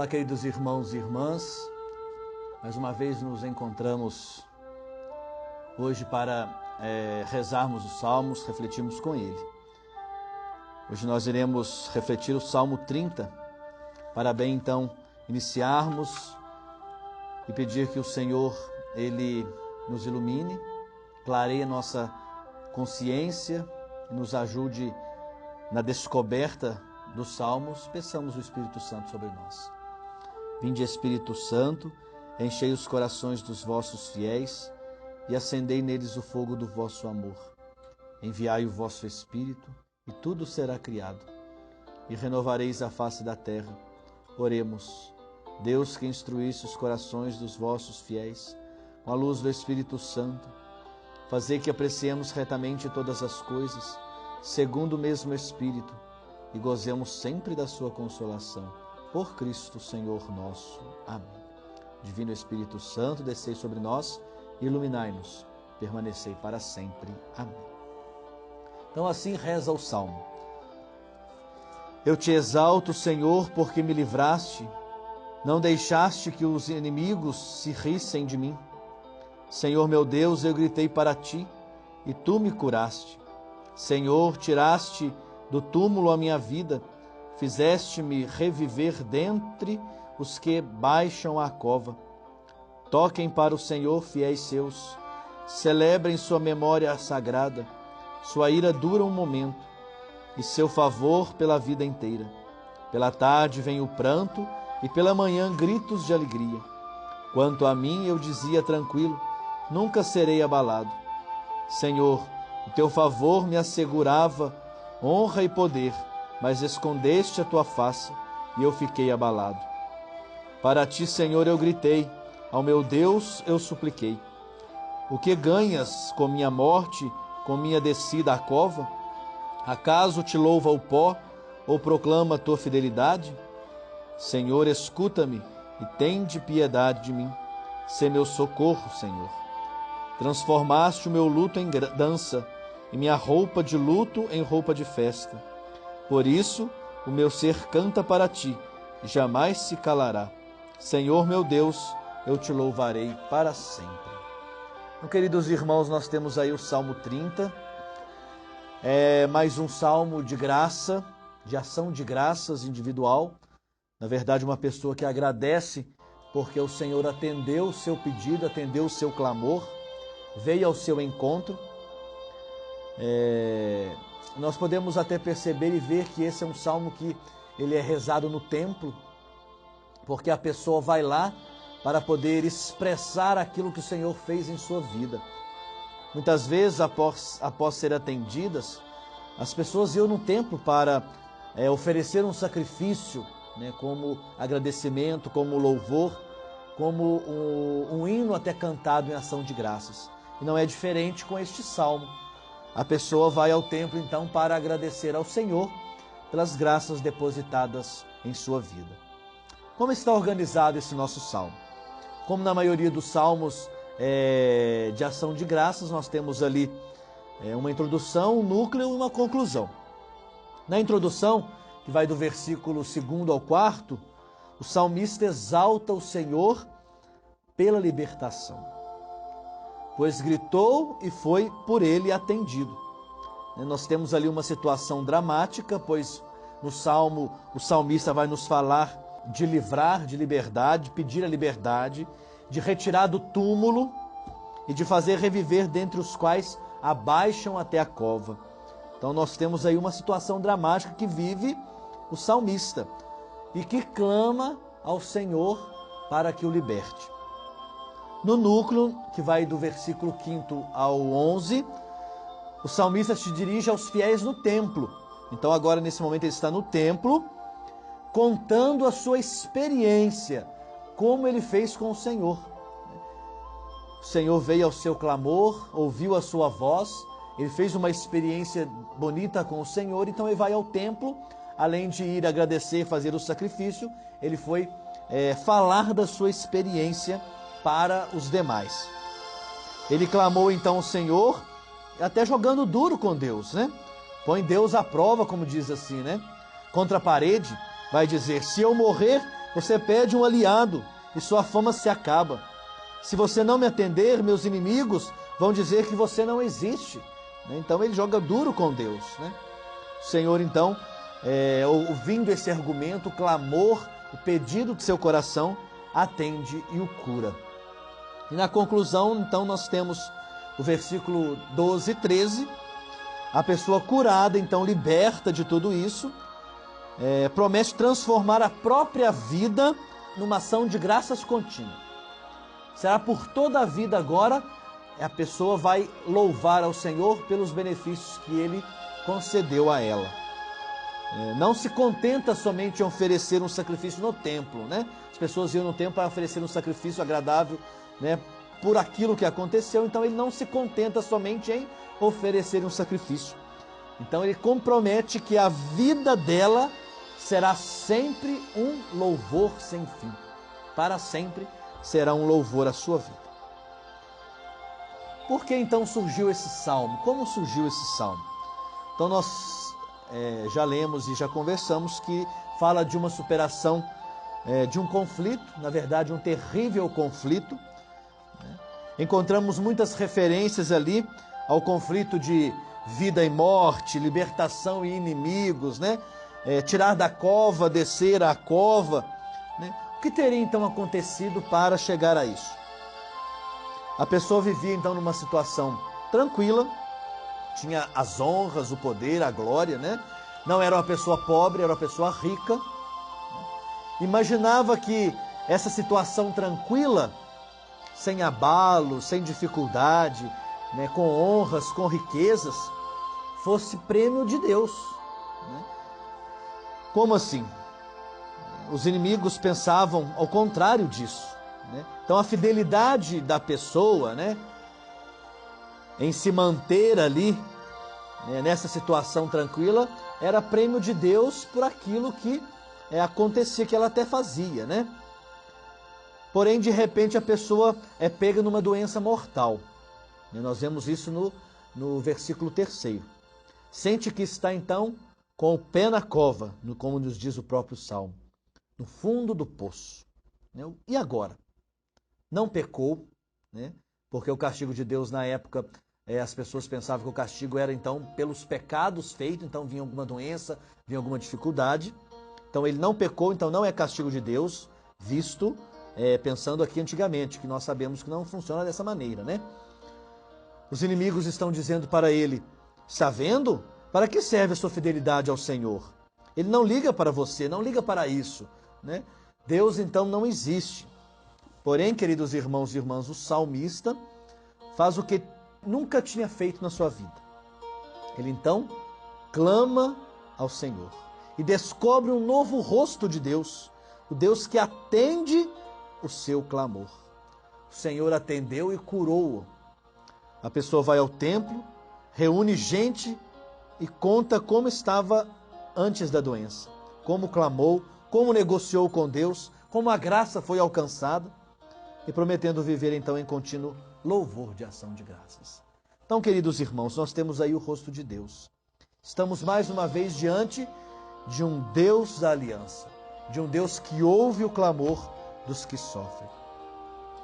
Olá, queridos irmãos e irmãs, mais uma vez nos encontramos hoje para rezarmos os salmos, refletirmos com ele. Hoje nós iremos refletir o Salmo 30, para bem então iniciarmos e pedir que o Senhor, Ele nos ilumine, clareie a nossa consciência e nos ajude na descoberta dos salmos. Peçamos o Espírito Santo sobre nós. Vinde, Espírito Santo, enchei os corações dos vossos fiéis e acendei neles o fogo do vosso amor. Enviai o vosso Espírito e tudo será criado, e renovareis a face da terra. Oremos. Deus, que instruísse os corações dos vossos fiéis com a luz do Espírito Santo, fazei que apreciemos retamente todas as coisas, segundo o mesmo Espírito, e gozemos sempre da sua consolação. Por Cristo, Senhor nosso. Amém. Divino Espírito Santo, descei sobre nós, iluminai-nos, permanecei para sempre. Amém. Então assim reza o Salmo. Eu te exalto, Senhor, porque me livraste, não deixaste que os inimigos se rissem de mim. Senhor meu Deus, eu gritei para ti, e tu me curaste. Senhor, tiraste do túmulo a minha vida, fizeste-me reviver dentre os que baixam a cova. Toquem para o Senhor, fiéis seus, celebrem sua memória sagrada. Sua ira dura um momento, e seu favor pela vida inteira. Pela tarde vem o pranto, e pela manhã gritos de alegria. Quanto a mim, eu dizia tranquilo, nunca serei abalado. Senhor, o teu favor me assegurava honra e poder, mas escondeste a tua face, e eu fiquei abalado. Para ti, Senhor, eu gritei, ao meu Deus eu supliquei. O que ganhas com minha morte, com minha descida à cova? Acaso te louva o pó, ou proclama a tua fidelidade? Senhor, escuta-me e tende piedade de mim. Sê meu socorro, Senhor. Transformaste o meu luto em dança, e minha roupa de luto em roupa de festa. Por isso, o meu ser canta para ti, e jamais se calará. Senhor meu Deus, eu te louvarei para sempre. Então, queridos irmãos, nós temos aí o Salmo 30. É mais um salmo de graça, de ação de graças individual. Na verdade, uma pessoa que agradece porque o Senhor atendeu o seu pedido, atendeu o seu clamor, veio ao seu encontro. Nós podemos até perceber e ver que esse é um salmo que ele é rezado no templo, porque a pessoa vai lá para poder expressar aquilo que o Senhor fez em sua vida. Muitas vezes, após ser atendidas, as pessoas iam no templo para oferecer um sacrifício, né, como agradecimento, como louvor, como um hino até cantado em ação de graças. E não é diferente com este salmo. A pessoa vai ao templo, então, para agradecer ao Senhor pelas graças depositadas em sua vida. Como está organizado esse nosso salmo? Como na maioria dos salmos de ação de graças, nós temos ali uma introdução, um núcleo e uma conclusão. Na introdução, que vai do versículo 2 ao 4, o salmista exalta o Senhor pela libertação, pois gritou e foi por ele atendido. Nós temos ali uma situação dramática, pois no salmo o salmista vai nos falar de livrar, de liberdade, de pedir a liberdade, de retirar do túmulo e de fazer reviver dentre os quais abaixam até a cova. Então nós temos aí uma situação dramática que vive o salmista e que clama ao Senhor para que o liberte. No núcleo, que vai do versículo 5 ao 11, o salmista se dirige aos fiéis no templo. Então agora, nesse momento, ele está no templo, contando a sua experiência, como ele fez com o Senhor. O Senhor veio ao seu clamor, ouviu a sua voz, ele fez uma experiência bonita com o Senhor, então ele vai ao templo, além de ir agradecer, fazer o sacrifício, ele foi falar da sua experiência para os demais. Ele clamou então ao Senhor, até jogando duro com Deus, né? Põe Deus à prova, como diz assim, né? Contra a parede, vai dizer: se eu morrer, Você pede um aliado e sua fama se acaba. Se você não me atender, meus inimigos vão dizer que você não existe. Então ele joga duro com Deus, né? O Senhor, então, ouvindo esse argumento, o clamor, o pedido de seu coração, atende e o cura. E na conclusão, então, nós temos o versículo 12 e 13, a pessoa curada, então, liberta de tudo isso, promete transformar a própria vida numa ação de graças contínua. Será por toda a vida agora, a pessoa vai louvar ao Senhor pelos benefícios que Ele concedeu a ela. Não se contenta somente em oferecer um sacrifício no templo, né? As pessoas iam no templo para oferecer um sacrifício agradável, né, por aquilo que aconteceu. Então ele não se contenta somente em oferecer um sacrifício. Então ele compromete que a vida dela será sempre um louvor sem fim. Para sempre será um louvor à sua vida. Por que então surgiu esse salmo? Como surgiu esse salmo? Então nós já lemos e já conversamos que fala de uma superação de um conflito, na verdade um terrível conflito. Encontramos muitas referências ali ao conflito de vida e morte, libertação e inimigos, né? Tirar da cova, descer à cova, né? O que teria então acontecido para chegar a isso? A pessoa vivia então numa situação tranquila, tinha as honras, o poder, a glória, né? Não era uma pessoa pobre, era uma pessoa rica. Imaginava que essa situação tranquila, sem abalo, sem dificuldade, né, com honras, com riquezas, fosse prêmio de Deus, né? Como assim? Os inimigos pensavam ao contrário disso, né? Então a fidelidade da pessoa, né, em se manter ali, né, nessa situação tranquila, era prêmio de Deus por aquilo que acontecia, que ela até fazia, né? Porém, de repente, a pessoa é pega numa doença mortal. E nós vemos isso no versículo 3. Sente que está, então, com o pé na cova, como nos diz o próprio Salmo, no fundo do poço. E agora? Não pecou, né? Porque o castigo de Deus, na época, as pessoas pensavam que o castigo era, então, pelos pecados feitos, então vinha alguma doença, vinha alguma dificuldade. Então, ele não pecou, então não é castigo de Deus, visto pensando aqui antigamente, que nós sabemos que não funciona dessa maneira, né? Os inimigos estão dizendo para ele: está vendo? Para que serve a sua fidelidade ao Senhor? Ele não liga para você, não liga para isso, né? Deus então não existe. Porém, queridos irmãos e irmãs, o salmista faz o que nunca tinha feito na sua vida. Ele então clama ao Senhor e descobre um novo rosto de Deus, o Deus que atende o seu clamor. O Senhor atendeu e curou-o. A pessoa vai ao templo, reúne gente e conta como estava antes da doença, como clamou, como negociou com Deus, como a graça foi alcançada, e prometendo viver então em contínuo louvor de ação de graças. Então, queridos irmãos, nós temos aí o rosto de Deus. Estamos mais uma vez diante de um Deus da aliança, de um Deus que ouve o clamor dos que sofrem.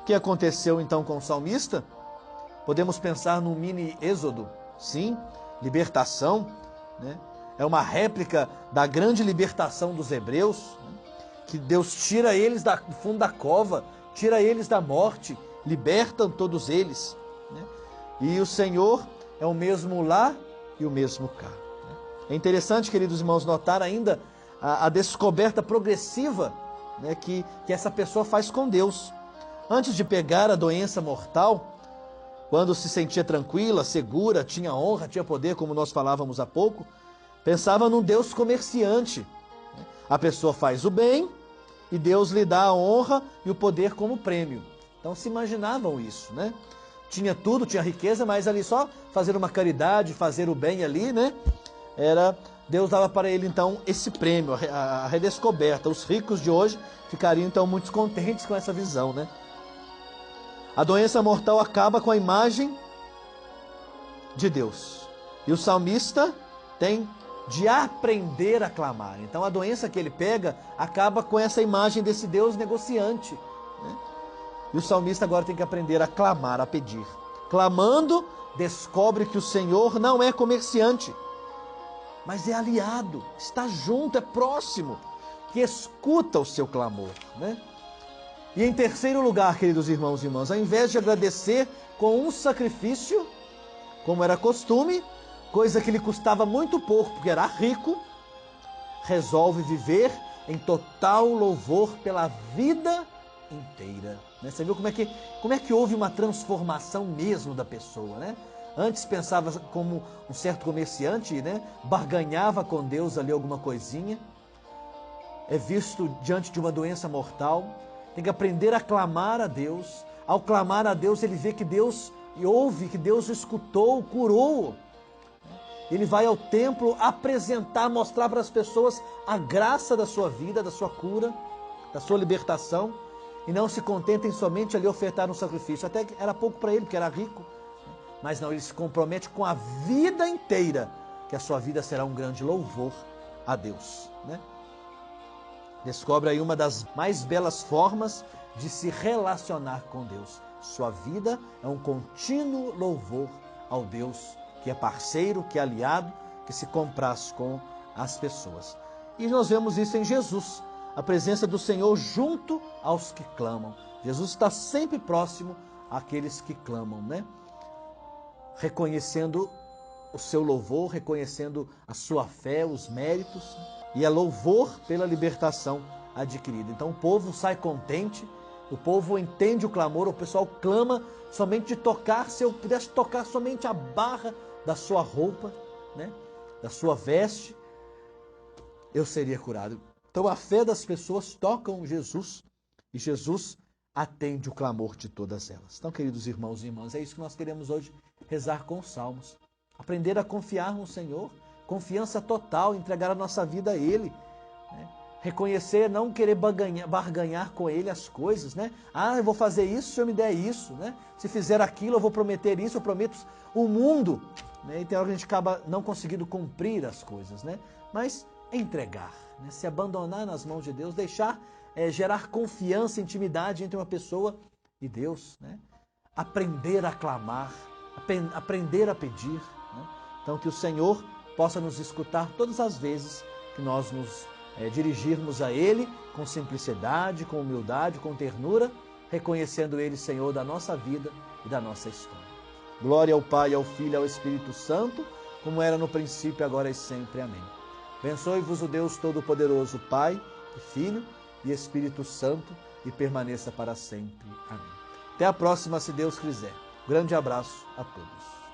O que aconteceu então com o salmista? Podemos pensar num mini êxodo, sim, libertação, né? É uma réplica da grande libertação dos hebreus, né? Que Deus tira eles do fundo da cova, tira eles da morte, libertam todos eles, né? E o Senhor é o mesmo lá e o mesmo cá, né? É interessante, queridos irmãos, notar ainda a descoberta progressiva, né, que essa pessoa faz com Deus. Antes de pegar a doença mortal, quando se sentia tranquila, segura, tinha honra, tinha poder, como nós falávamos há pouco, pensava num Deus comerciante. A pessoa faz o bem e Deus lhe dá a honra e o poder como prêmio. Então se imaginavam isso, né? Tinha tudo, tinha riqueza, mas ali só fazer uma caridade, fazer o bem ali, né? Deus dava para ele então esse prêmio, a redescoberta. Os ricos de hoje ficariam então muito contentes com essa visão, né? A doença mortal acaba com a imagem de Deus. E o salmista tem de aprender a clamar. Então a doença que ele pega acaba com essa imagem desse Deus negociante, né? E o salmista agora tem que aprender a clamar, a pedir. Clamando, descobre que o Senhor não é comerciante, mas é aliado, está junto, é próximo, que escuta o seu clamor, né? E em terceiro lugar, queridos irmãos e irmãs, ao invés de agradecer com um sacrifício, como era costume, coisa que lhe custava muito pouco, porque era rico, resolve viver em total louvor pela vida inteira. Né? Você viu como é que houve uma transformação mesmo da pessoa, né? Antes pensava como um certo comerciante, né? Barganhava com Deus ali alguma coisinha, é visto diante de uma doença mortal, tem que aprender a clamar a Deus. Ao clamar a Deus, ele vê que Deus ouve, que Deus o escutou, curou. Ele vai ao templo apresentar, mostrar para as pessoas a graça da sua vida, da sua cura, da sua libertação, e não se contenta em somente ali ofertar um sacrifício. Até que era pouco para ele, porque era rico, mas não, ele se compromete com a vida inteira, que a sua vida será um grande louvor a Deus, né? Descobre aí uma das mais belas formas de se relacionar com Deus. Sua vida é um contínuo louvor ao Deus que é parceiro, que é aliado, que se compraz com as pessoas. E nós vemos isso em Jesus, a presença do Senhor junto aos que clamam. Jesus está sempre próximo àqueles que clamam, né? Reconhecendo o seu louvor, reconhecendo a sua fé, os méritos, e é louvor pela libertação adquirida. Então o povo sai contente, o povo entende o clamor, o pessoal clama somente de tocar, se eu pudesse tocar somente a barra da sua roupa, né, da sua veste, eu seria curado. Então a fé das pessoas tocam Jesus e Jesus atende o clamor de todas elas. Então, queridos irmãos e irmãs, é isso que nós queremos hoje rezar com os salmos. Aprender a confiar no Senhor, confiança total, entregar a nossa vida a Ele, né? Reconhecer, não querer barganhar com Ele as coisas, né? Ah, eu vou fazer isso se eu me der isso, né? Se fizer aquilo, eu vou prometer isso, eu prometo o mundo, né? E tem hora que a gente acaba não conseguindo cumprir as coisas, né? Mas entregar, né? Se abandonar nas mãos de Deus, deixar gerar confiança, intimidade entre uma pessoa e Deus, né? Aprender a clamar, aprender a pedir, né? Então que o Senhor possa nos escutar todas as vezes que nós nos dirigirmos a Ele com simplicidade, com humildade, com ternura, reconhecendo Ele Senhor da nossa vida e da nossa história. Glória ao Pai, ao Filho e ao Espírito Santo, como era no princípio, agora e sempre. Amém. Abençoe-vos o Deus Todo-Poderoso, Pai, e Filho e Espírito Santo, e permaneça para sempre. Amém. Até a próxima, se Deus quiser. Grande abraço a todos.